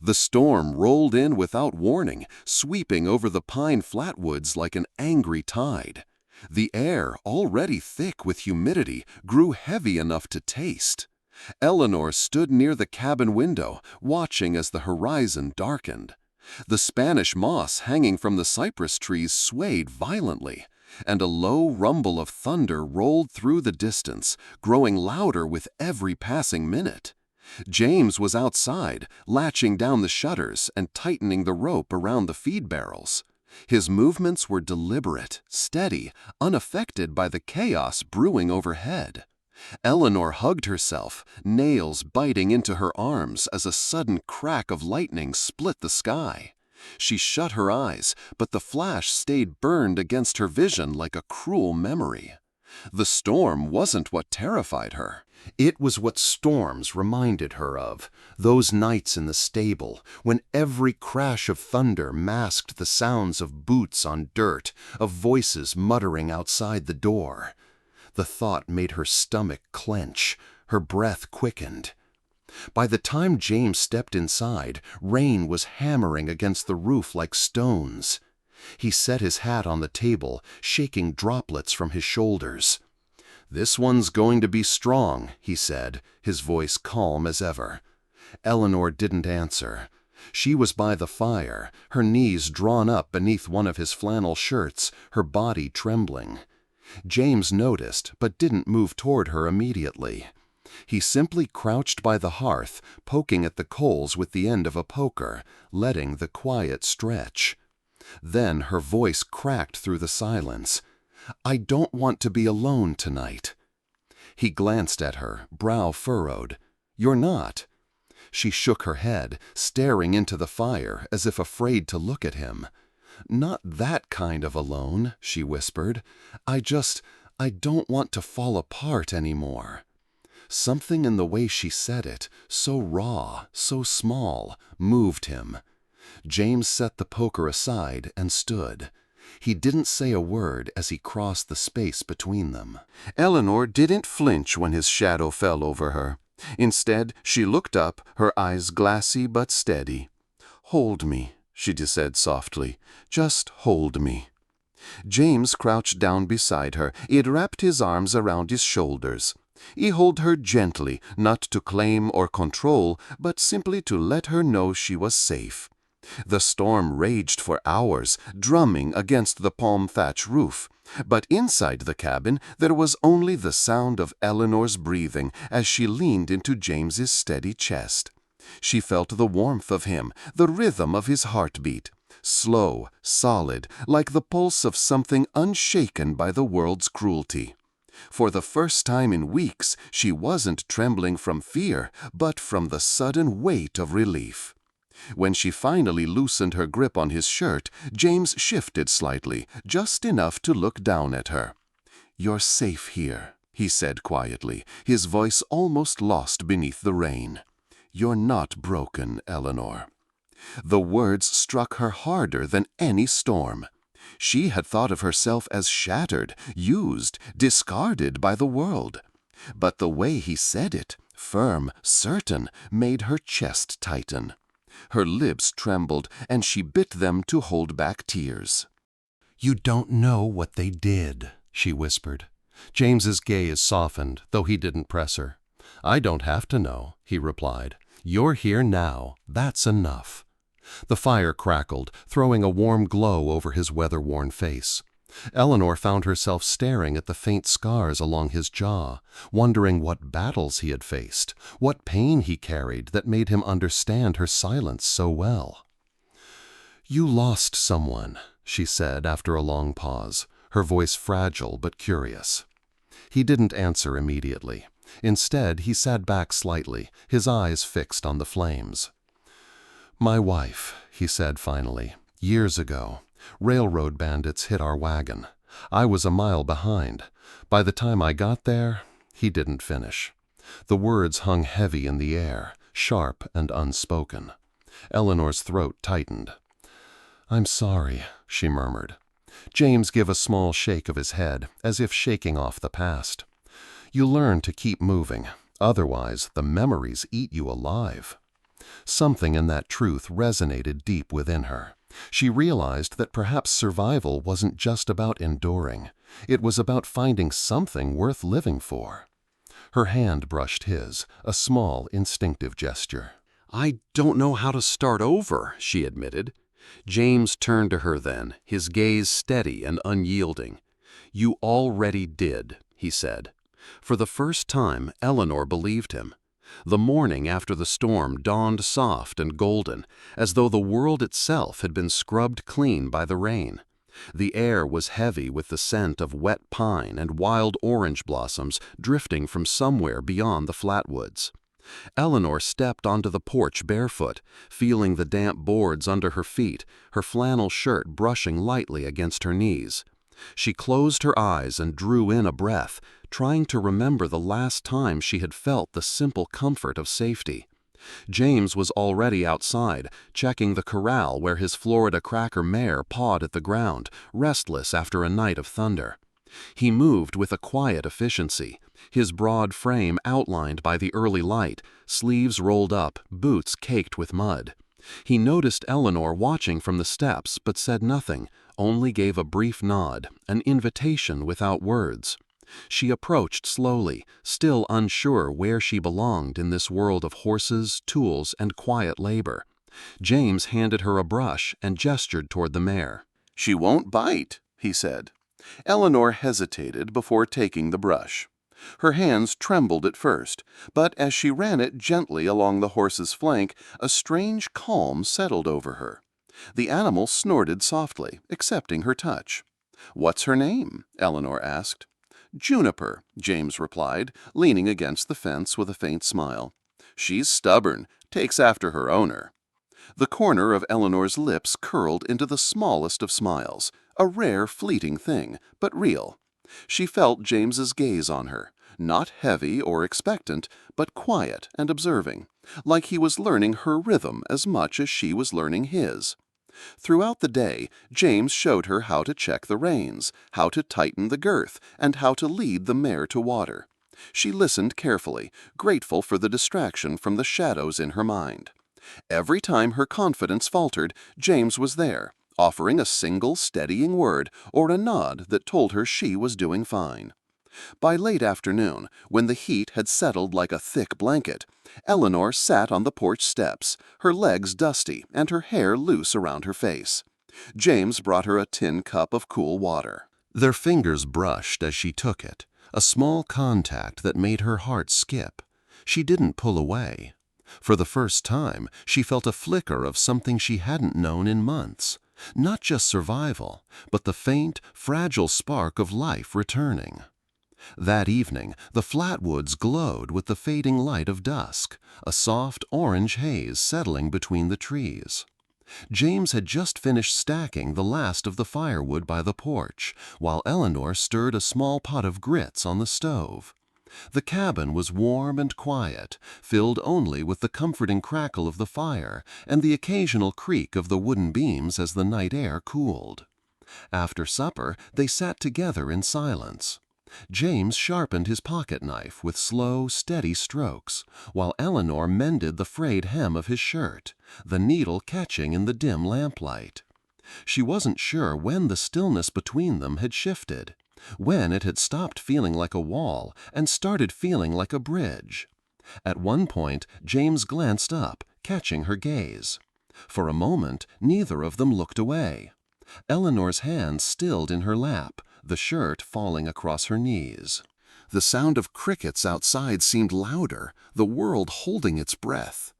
The storm rolled in without warning, sweeping over the pine flatwoods like an angry tide. The air, already thick with humidity, grew heavy enough to taste. Eleanor stood near the cabin window, watching as the horizon darkened. The Spanish moss hanging from the cypress trees swayed violently, and a low rumble of thunder rolled through the distance, growing louder with every passing minute. James was outside, latching down the shutters and tightening the rope around the feed barrels. His movements were deliberate, steady, unaffected by the chaos brewing overhead. Eleanor hugged herself, nails biting into her arms as a sudden crack of lightning split the sky. She shut her eyes, but the flash stayed burned against her vision like a cruel memory. The storm wasn't what terrified her. It was what storms reminded her of, those nights in the stable, when every crash of thunder masked the sounds of boots on dirt, of voices muttering outside the door. The thought made her stomach clench, her breath quickened. By the time James stepped inside, rain was hammering against the roof like stones. He set his hat on the table, shaking droplets from his shoulders. "This one's going to be strong," he said, his voice calm as ever. Eleanor didn't answer. She was by the fire, her knees drawn up beneath one of his flannel shirts, her body trembling. James noticed, but didn't move toward her immediately. He simply crouched by the hearth, poking at the coals with the end of a poker, letting the quiet stretch. Then her voice cracked through the silence. "I don't want to be alone tonight." He glanced at her, brow furrowed. "You're not." She shook her head, staring into the fire as if afraid to look at him. "Not that kind of alone," she whispered. I don't want to fall apart anymore." Something in the way she said it, so raw, so small, moved him. James set the poker aside and stood. He didn't say a word as he crossed the space between them. Eleanor didn't flinch when his shadow fell over her. Instead, she looked up, her eyes glassy but steady. "Hold me," she said softly. "Just hold me." James crouched down beside her. He'd wrapped his arms around his shoulders. He held her gently, not to claim or control, but simply to let her know she was safe. The storm raged for hours, drumming against the palm thatch roof. But inside the cabin there was only the sound of Eleanor's breathing as she leaned into James's steady chest. She felt the warmth of him, the rhythm of his heartbeat. Slow, solid, like the pulse of something unshaken by the world's cruelty. For the first time in weeks, she wasn't trembling from fear, but from the sudden weight of relief. When she finally loosened her grip on his shirt, James shifted slightly, just enough to look down at her. "You're safe here," he said quietly, his voice almost lost beneath the rain. "You're not broken, Eleanor." The words struck her harder than any storm. She had thought of herself as shattered, used, discarded by the world. But the way he said it, firm, certain, made her chest tighten. Her lips trembled, and she bit them to hold back tears. "You don't know what they did," she whispered. James's gaze softened, though he didn't press her. "I don't have to know," he replied. "You're here now. That's enough." The fire crackled, throwing a warm glow over his weather-worn face. Eleanor found herself staring at the faint scars along his jaw, wondering what battles he had faced, what pain he carried that made him understand her silence so well. "You lost someone," she said after a long pause, her voice fragile but curious. He didn't answer immediately. Instead, he sat back slightly, his eyes fixed on the flames. "My wife," he said finally. "Years ago. Railroad bandits hit our wagon. I was a mile behind. By the time I got there," he didn't finish. The words hung heavy in the air, sharp and unspoken. Eleanor's throat tightened. "I'm sorry," she murmured. James gave a small shake of his head, as if shaking off the past. "You learn to keep moving. Otherwise, the memories eat you alive." Something in that truth resonated deep within her. She realized that perhaps survival wasn't just about enduring. It was about finding something worth living for. Her hand brushed his, a small, instinctive gesture. "I don't know how to start over," she admitted. James turned to her then, his gaze steady and unyielding. "You already did," he said. For the first time, Eleanor believed him. The morning after the storm dawned soft and golden, as though the world itself had been scrubbed clean by the rain. The air was heavy with the scent of wet pine and wild orange blossoms drifting from somewhere beyond the flatwoods. Eleanor stepped onto the porch barefoot, feeling the damp boards under her feet, her flannel shirt brushing lightly against her knees. She closed her eyes and drew in a breath, trying to remember the last time she had felt the simple comfort of safety. James was already outside, checking the corral where his Florida Cracker mare pawed at the ground, restless after a night of thunder. He moved with a quiet efficiency, his broad frame outlined by the early light, sleeves rolled up, boots caked with mud. He noticed Eleanor watching from the steps but said nothing, only gave a brief nod, an invitation without words. She approached slowly, still unsure where she belonged in this world of horses, tools, and quiet labor. James handed her a brush and gestured toward the mare. "She won't bite," he said. Eleanor hesitated before taking the brush. Her hands trembled at first, but as she ran it gently along the horse's flank, a strange calm settled over her. The animal snorted softly, accepting her touch. "What's her name?" Eleanor asked. "Juniper," James replied, leaning against the fence with a faint smile. "She's stubborn, takes after her owner." The corner of Eleanor's lips curled into the smallest of smiles, a rare fleeting thing, but real. She felt James's gaze on her, not heavy or expectant, but quiet and observing, like he was learning her rhythm as much as she was learning his. Throughout the day, James showed her how to check the reins, how to tighten the girth, and how to lead the mare to water. She listened carefully, grateful for the distraction from the shadows in her mind. Every time her confidence faltered, James was there, offering a single steadying word or a nod that told her she was doing fine. By late afternoon, when the heat had settled like a thick blanket, Eleanor sat on the porch steps, her legs dusty and her hair loose around her face. James brought her a tin cup of cool water. Their fingers brushed as she took it, a small contact that made her heart skip. She didn't pull away. For the first time, she felt a flicker of something she hadn't known in months. Not just survival, but the faint, fragile spark of life returning. That evening, the flatwoods glowed with the fading light of dusk, a soft orange haze settling between the trees. James had just finished stacking the last of the firewood by the porch, while Eleanor stirred a small pot of grits on the stove. The cabin was warm and quiet, filled only with the comforting crackle of the fire and the occasional creak of the wooden beams as the night air cooled. After supper, they sat together in silence. James sharpened his pocket knife with slow, steady strokes, while Eleanor mended the frayed hem of his shirt, the needle catching in the dim lamplight. She wasn't sure when the stillness between them had shifted, when it had stopped feeling like a wall and started feeling like a bridge. At one point, James glanced up, catching her gaze. For a moment, neither of them looked away. Eleanor's hand stilled in her lap, the shirt falling across her knees. The sound of crickets outside seemed louder, the world holding its breath.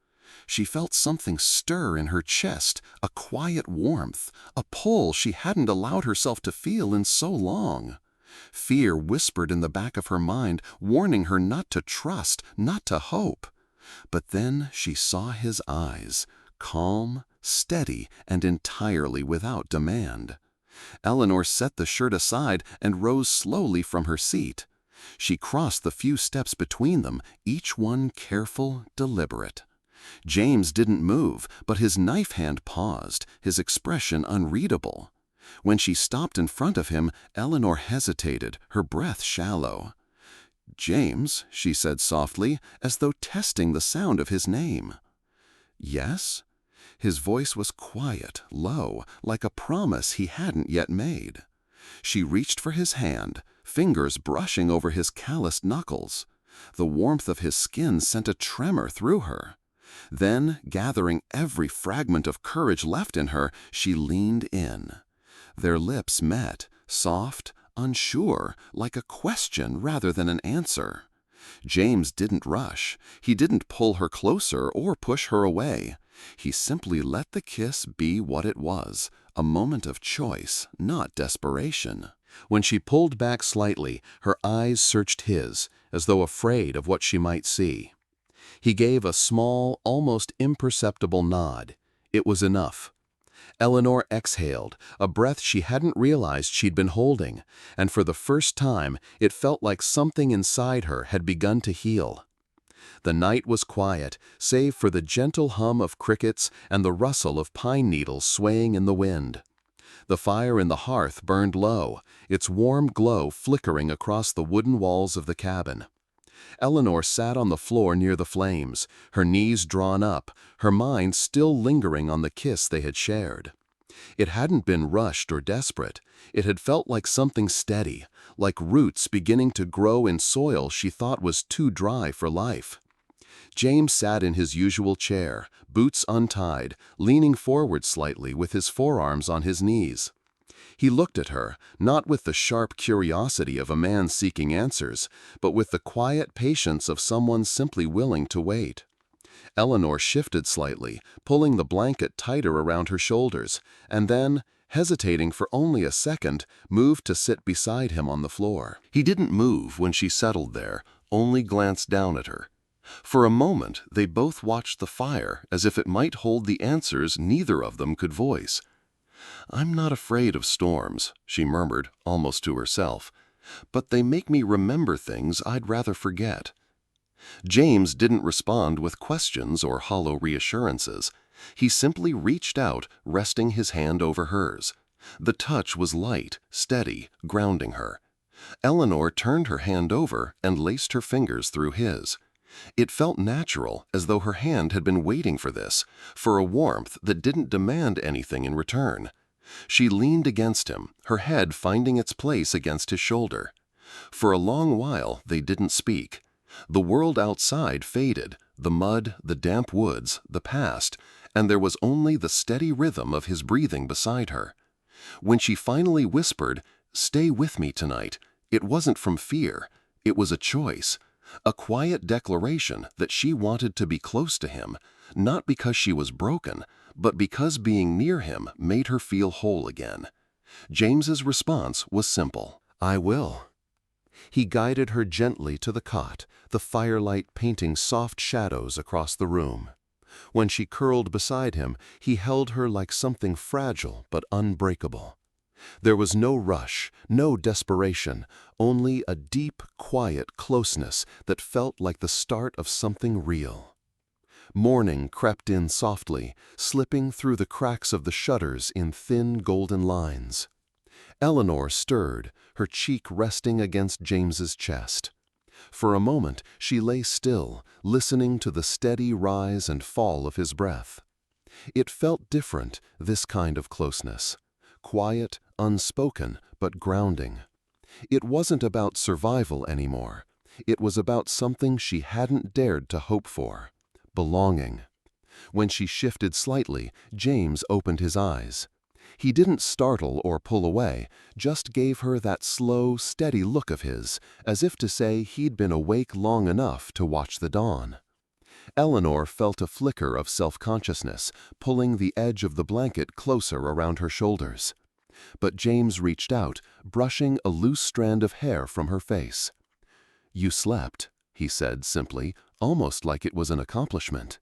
She felt something stir in her chest, a quiet warmth, a pull she hadn't allowed herself to feel in so long. Fear whispered in the back of her mind, warning her not to trust, not to hope. But then she saw his eyes, calm, steady, and entirely without demand. Eleanor set the shirt aside and rose slowly from her seat. She crossed the few steps between them, each one careful, deliberate. James didn't move, but his knife hand paused, his expression unreadable. When she stopped in front of him, Eleanor hesitated, her breath shallow. "James," she said softly, as though testing the sound of his name. "Yes?" His voice was quiet, low, like a promise he hadn't yet made. She reached for his hand, fingers brushing over his calloused knuckles. The warmth of his skin sent a tremor through her. Then, gathering every fragment of courage left in her, she leaned in. Their lips met, soft, unsure, like a question rather than an answer. James didn't rush. He didn't pull her closer or push her away. He simply let the kiss be what it was, a moment of choice, not desperation. When she pulled back slightly, her eyes searched his, as though afraid of what she might see. He gave a small, almost imperceptible nod. It was enough. Eleanor exhaled, a breath she hadn't realized she'd been holding, and for the first time it felt like something inside her had begun to heal. The night was quiet, save for the gentle hum of crickets and the rustle of pine needles swaying in the wind. The fire in the hearth burned low, its warm glow flickering across the wooden walls of the cabin. Eleanor sat on the floor near the flames, her knees drawn up, her mind still lingering on the kiss they had shared. It hadn't been rushed or desperate. It had felt like something steady, like roots beginning to grow in soil she thought was too dry for life. James sat in his usual chair, boots untied, leaning forward slightly with his forearms on his knees. He looked at her, not with the sharp curiosity of a man seeking answers, but with the quiet patience of someone simply willing to wait. Eleanor shifted slightly, pulling the blanket tighter around her shoulders, and then, hesitating for only a second, moved to sit beside him on the floor. He didn't move when she settled there, only glanced down at her. For a moment, they both watched the fire as if it might hold the answers neither of them could voice. "I'm not afraid of storms," she murmured, almost to herself, "but they make me remember things I'd rather forget." James didn't respond with questions or hollow reassurances. He simply reached out, resting his hand over hers. The touch was light, steady, grounding her. Eleanor turned her hand over and laced her fingers through his. It felt natural, as though her hand had been waiting for this, for a warmth that didn't demand anything in return. She leaned against him, her head finding its place against his shoulder. For a long while they didn't speak. The world outside faded, the mud, the damp woods, the past, and there was only the steady rhythm of his breathing beside her. When she finally whispered, "Stay with me tonight," it wasn't from fear. It was a choice. A quiet declaration that she wanted to be close to him, not because she was broken, but because being near him made her feel whole again. James's response was simple. "I will." He guided her gently to the cot, the firelight painting soft shadows across the room. When she curled beside him, he held her like something fragile but unbreakable. There was no rush, no desperation, only a deep, quiet closeness that felt like the start of something real. Morning crept in softly, slipping through the cracks of the shutters in thin golden lines. Eleanor stirred, her cheek resting against James's chest. For a moment she lay still, listening to the steady rise and fall of his breath. It felt different, this kind of closeness. Quiet, unspoken, but grounding. It wasn't about survival anymore. It was about something she hadn't dared to hope for. Belonging. When she shifted slightly, James opened his eyes. He didn't startle or pull away, just gave her that slow, steady look of his, as if to say he'd been awake long enough to watch the dawn. Eleanor felt a flicker of self-consciousness, pulling the edge of the blanket closer around her shoulders. But James reached out, brushing a loose strand of hair from her face. "You slept," he said simply, almost like it was an accomplishment.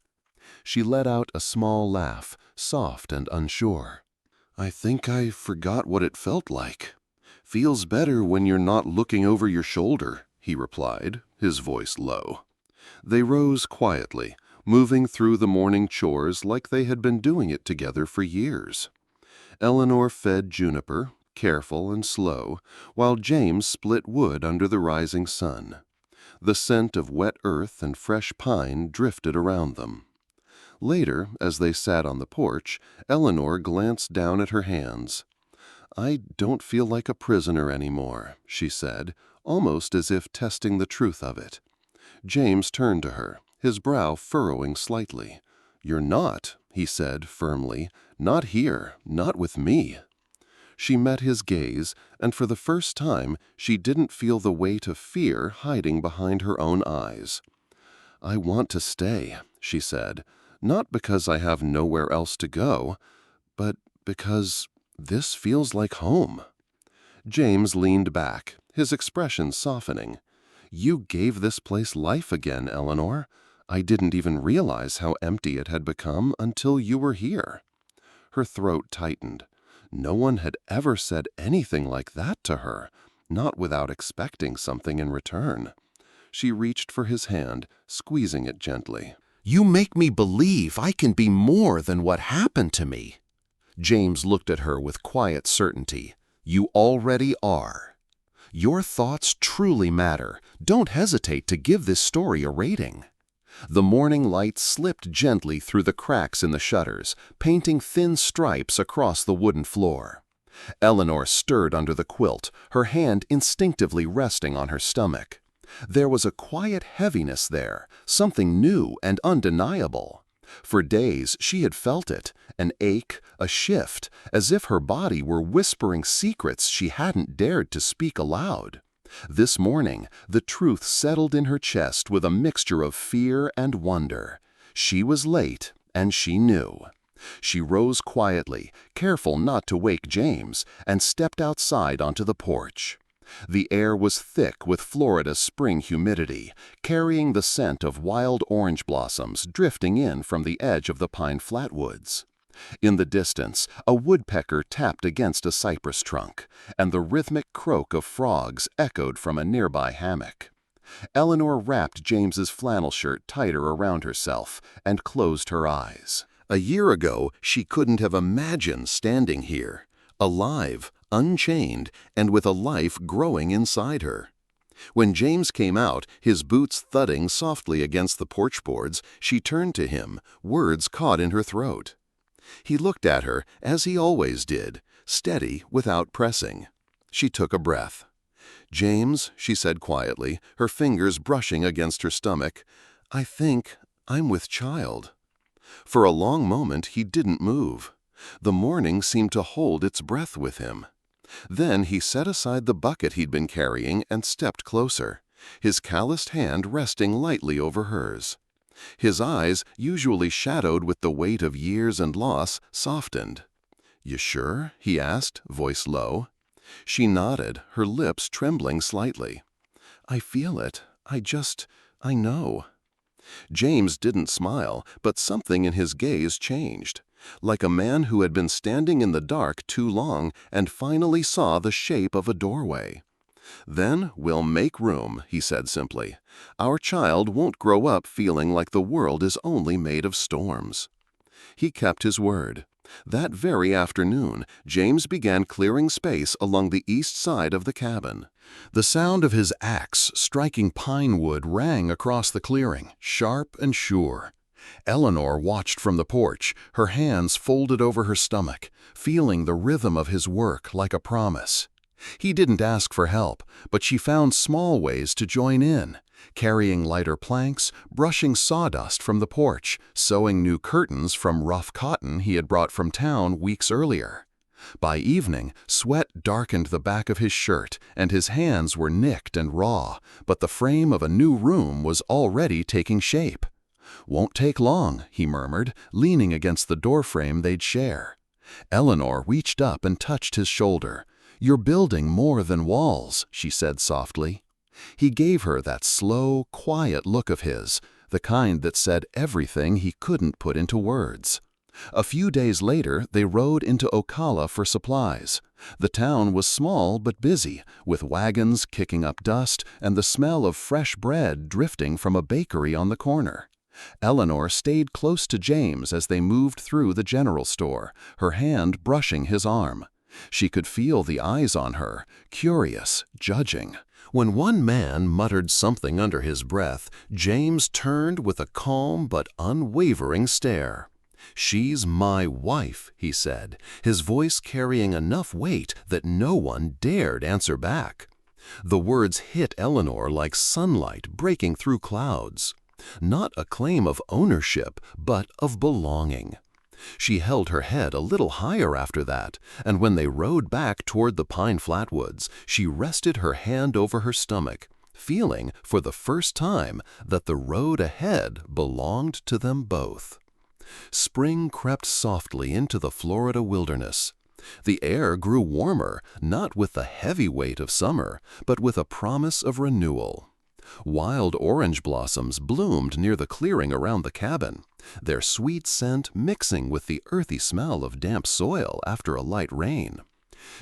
She let out a small laugh, soft and unsure. "I think I forgot what it felt like. Feels better when you're not looking over your shoulder," he replied, his voice low. They rose quietly, moving through the morning chores like they had been doing it together for years. Eleanor fed Juniper, careful and slow, while James split wood under the rising sun. The scent of wet earth and fresh pine drifted around them. Later, as they sat on the porch, Eleanor glanced down at her hands. "I don't feel like a prisoner anymore," she said, almost as if testing the truth of it. James turned to her, his brow furrowing slightly. "You're not," he said firmly. "Not here, not with me." She met his gaze, and for the first time she didn't feel the weight of fear hiding behind her own eyes. "I want to stay," she said, "not because I have nowhere else to go, but because this feels like home." James leaned back, his expression softening. "You gave this place life again, Eleanor. I didn't even realize how empty it had become until you were here." Her throat tightened. No one had ever said anything like that to her, not without expecting something in return. She reached for his hand, squeezing it gently. You make me believe I can be more than what happened to me. James looked at her with quiet certainty. You already are. Your thoughts truly matter. Don't hesitate to give this story a rating. The morning light slipped gently through the cracks in the shutters, painting thin stripes across the wooden floor. Eleanor stirred under the quilt, her hand instinctively resting on her stomach. There was a quiet heaviness there, something new and undeniable. For days she had felt it, an ache, a shift, as if her body were whispering secrets she hadn't dared to speak aloud. This morning, the truth settled in her chest with a mixture of fear and wonder. She was late, and she knew. She rose quietly, careful not to wake James, and stepped outside onto the porch. The air was thick with Florida's spring humidity, carrying the scent of wild orange blossoms drifting in from the edge of the pine flatwoods. In the distance, a woodpecker tapped against a cypress trunk, and the rhythmic croak of frogs echoed from a nearby hammock. Eleanor wrapped James's flannel shirt tighter around herself and closed her eyes. A year ago, she couldn't have imagined standing here, alive, unchained, and with a life growing inside her. When James came out, his boots thudding softly against the porch boards, she turned to him, words caught in her throat. He looked at her, as he always did, steady without pressing. She took a breath. "James," she said quietly, her fingers brushing against her stomach, "I think I'm with child." For a long moment he didn't move. The morning seemed to hold its breath with him. Then he set aside the bucket he'd been carrying and stepped closer, his calloused hand resting lightly over hers. His eyes, usually shadowed with the weight of years and loss, softened. "You sure?" he asked, voice low. She nodded, her lips trembling slightly. "I feel it. I know." James didn't smile, but something in his gaze changed. Like a man who had been standing in the dark too long and finally saw the shape of a doorway. "Then we'll make room," he said simply. "Our child won't grow up feeling like the world is only made of storms." He kept his word. That very afternoon, James began clearing space along the east side of the cabin. The sound of his axe striking pine wood rang across the clearing, sharp and sure. Eleanor watched from the porch, her hands folded over her stomach, feeling the rhythm of his work like a promise. He didn't ask for help, but she found small ways to join in, carrying lighter planks, brushing sawdust from the porch, sewing new curtains from rough cotton he had brought from town weeks earlier. By evening, sweat darkened the back of his shirt, and his hands were nicked and raw, but the frame of a new room was already taking shape. "Won't take long," he murmured, leaning against the doorframe they'd share. Eleanor reached up and touched his shoulder. "You're building more than walls," she said softly. He gave her that slow, quiet look of his, the kind that said everything he couldn't put into words. A few days later, they rode into Ocala for supplies. The town was small but busy, with wagons kicking up dust and the smell of fresh bread drifting from a bakery on the corner. Eleanor stayed close to James as they moved through the general store, her hand brushing his arm. She could feel the eyes on her, curious, judging. When one man muttered something under his breath, James turned with a calm but unwavering stare. "She's my wife," he said, his voice carrying enough weight that no one dared answer back. The words hit Eleanor like sunlight breaking through clouds. Not a claim of ownership, but of belonging. She held her head a little higher after that, and when they rode back toward the pine flatwoods, she rested her hand over her stomach, feeling, for the first time, that the road ahead belonged to them both. Spring crept softly into the Florida wilderness. The air grew warmer, not with the heavy weight of summer, but with a promise of renewal. Wild orange blossoms bloomed near the clearing around the cabin, their sweet scent mixing with the earthy smell of damp soil after a light rain.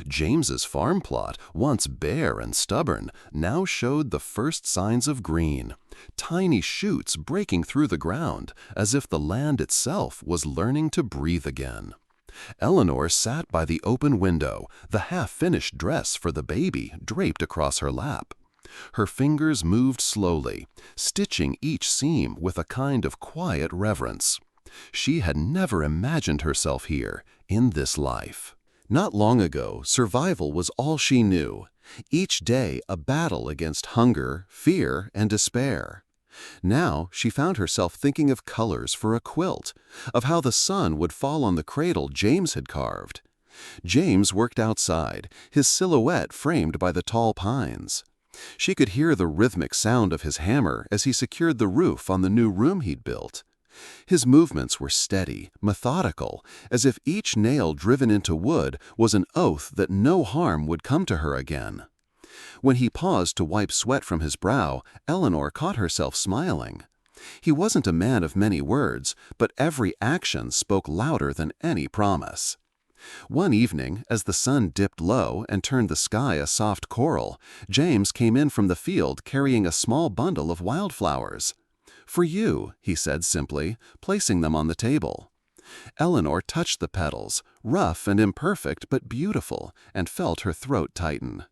James's farm plot, once bare and stubborn, now showed the first signs of green, tiny shoots breaking through the ground, as if the land itself was learning to breathe again. Eleanor sat by the open window, the half-finished dress for the baby draped across her lap. Her fingers moved slowly, stitching each seam with a kind of quiet reverence. She had never imagined herself here, in this life. Not long ago, survival was all she knew, each day a battle against hunger, fear, and despair. Now she found herself thinking of colors for a quilt, of how the sun would fall on the cradle James had carved. James worked outside, his silhouette framed by the tall pines. She could hear the rhythmic sound of his hammer as he secured the roof on the new room he'd built. His movements were steady, methodical, as if each nail driven into wood was an oath that no harm would come to her again. When he paused to wipe sweat from his brow, Eleanor caught herself smiling. He wasn't a man of many words, but every action spoke louder than any promise. One evening, as the sun dipped low and turned the sky a soft coral, James came in from the field carrying a small bundle of wildflowers. "For you," he said simply, placing them on the table. Eleanor touched the petals, rough and imperfect but beautiful, and felt her throat tighten.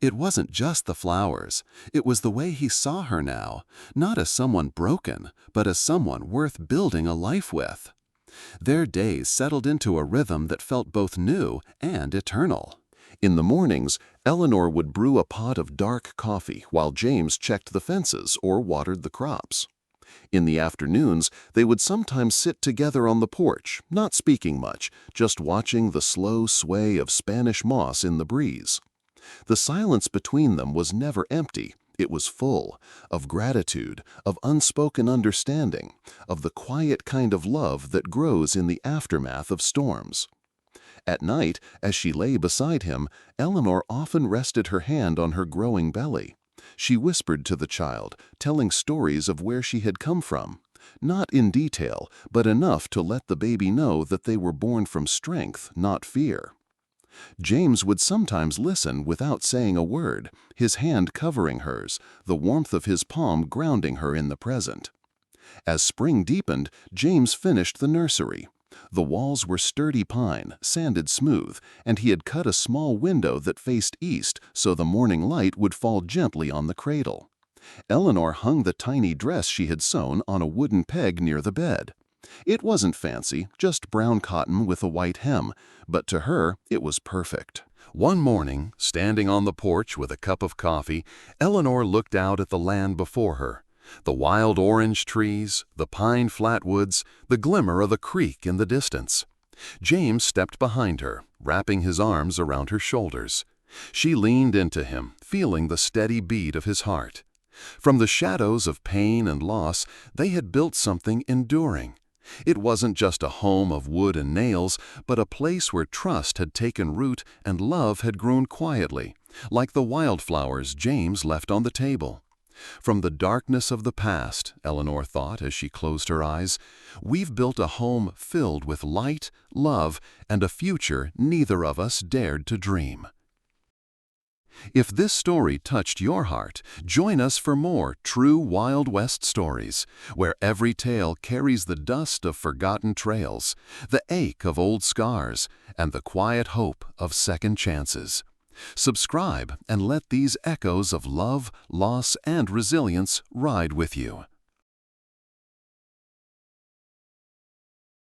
It wasn't just the flowers. It was the way he saw her now, not as someone broken, but as someone worth building a life with. Their days settled into a rhythm that felt both new and eternal. In the mornings, Eleanor would brew a pot of dark coffee while James checked the fences or watered the crops. In the afternoons, they would sometimes sit together on the porch, not speaking much, just watching the slow sway of Spanish moss in the breeze. The silence between them was never empty. It was full of gratitude, of unspoken understanding, of the quiet kind of love that grows in the aftermath of storms. At night, as she lay beside him, Eleanor often rested her hand on her growing belly. She whispered to the child, telling stories of where she had come from, not in detail, but enough to let the baby know that they were born from strength, not fear. James would sometimes listen without saying a word, his hand covering hers, the warmth of his palm grounding her in the present. As spring deepened, James finished the nursery. The walls were sturdy pine, sanded smooth, and he had cut a small window that faced east so the morning light would fall gently on the cradle. Eleanor hung the tiny dress she had sewn on a wooden peg near the bed. It wasn't fancy, just brown cotton with a white hem, but to her it was perfect. One morning, standing on the porch with a cup of coffee, Eleanor looked out at the land before her. The wild orange trees, the pine flatwoods, the glimmer of a creek in the distance. James stepped behind her, wrapping his arms around her shoulders. She leaned into him, feeling the steady beat of his heart. From the shadows of pain and loss, they had built something enduring. It wasn't just a home of wood and nails, but a place where trust had taken root and love had grown quietly, like the wildflowers James left on the table. From the darkness of the past, Eleanor thought as she closed her eyes, we've built a home filled with light, love, and a future neither of us dared to dream. If this story touched your heart, join us for more true Wild West stories, where every tale carries the dust of forgotten trails, the ache of old scars, and the quiet hope of second chances. Subscribe and let these echoes of love, loss, and resilience ride with you.